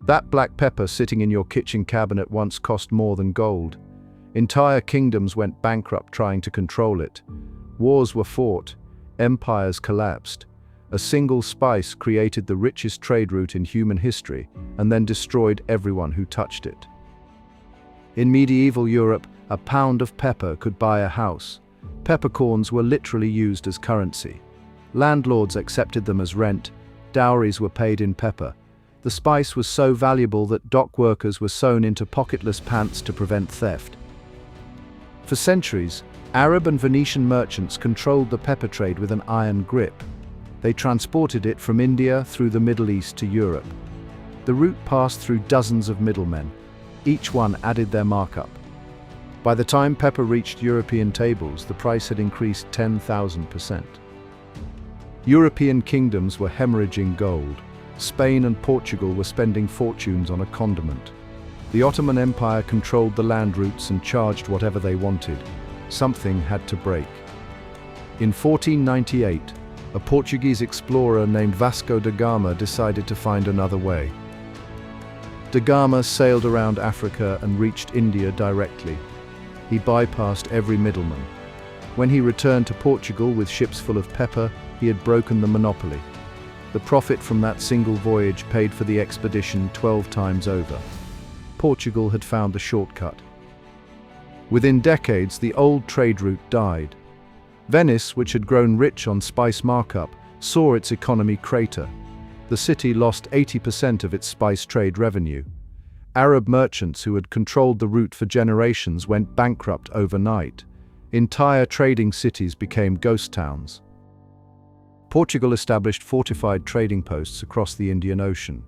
That black pepper sitting in your kitchen cabinet once cost more than gold. Entire kingdoms went bankrupt trying to control it. Wars were fought, empires collapsed. A single spice created the richest trade route in human history and then destroyed everyone who touched it. In medieval Europe, a pound of pepper could buy a house. Peppercorns were literally used as currency. Landlords accepted them as rent. Dowries were paid in pepper. The spice was so valuable that dock workers were sewn into pocketless pants to prevent theft. For centuries, Arab and Venetian merchants controlled the pepper trade with an iron grip. They transported it from India through the Middle East to Europe. The route passed through dozens of middlemen. Each one added their markup. By the time pepper reached European tables, the price had increased 10,000%. European kingdoms were hemorrhaging gold. Spain and Portugal were spending fortunes on a condiment. The Ottoman Empire controlled the land routes and charged whatever they wanted. Something had to break. In 1498, a Portuguese explorer named Vasco da Gama decided to find another way. Da Gama sailed around Africa and reached India directly. He bypassed every middleman. When he returned to Portugal with ships full of pepper, he had broken the monopoly. The profit from that single voyage paid for the expedition 12 times over. Portugal had found the shortcut. Within decades, the old trade route died. Venice, which had grown rich on spice markup, saw its economy crater. The city lost 80% of its spice trade revenue. Arab merchants who had controlled the route for generations went bankrupt overnight. Entire trading cities became ghost towns. Portugal established fortified trading posts across the Indian Ocean.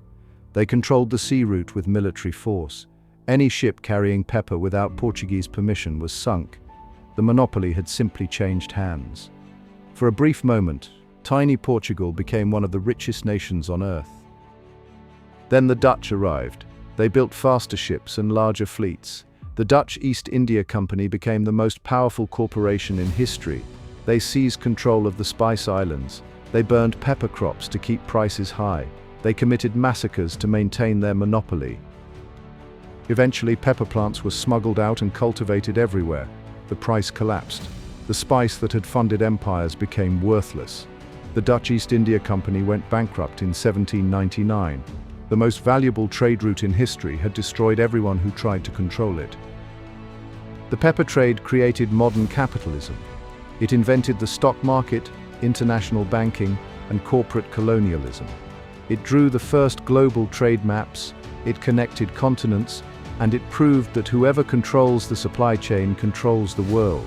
They controlled the sea route with military force. Any ship carrying pepper without Portuguese permission was sunk. The monopoly had simply changed hands. For a brief moment, tiny Portugal became one of the richest nations on earth. Then the Dutch arrived. They built faster ships and larger fleets. The Dutch East India Company became the most powerful corporation in history. They seized control of the Spice Islands. They burned pepper crops to keep prices high. They committed massacres to maintain their monopoly. Eventually, pepper plants were smuggled out and cultivated everywhere. The price collapsed. The spice that had funded empires became worthless. The Dutch East India Company went bankrupt in 1799. The most valuable trade route in history had destroyed everyone who tried to control it. The pepper trade created modern capitalism. It invented the stock market, international banking, and corporate colonialism. It drew the first global trade maps, it connected continents, and it proved that whoever controls the supply chain controls the world.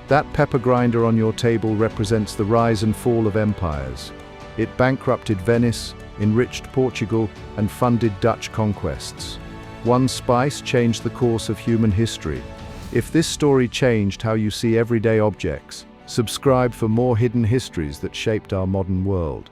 That pepper grinder on your table represents the rise and fall of empires. It bankrupted Venice, enriched Portugal, and funded Dutch conquests. One spice changed the course of human history. If this story changed how you see everyday objects, subscribe for more hidden histories that shaped our modern world.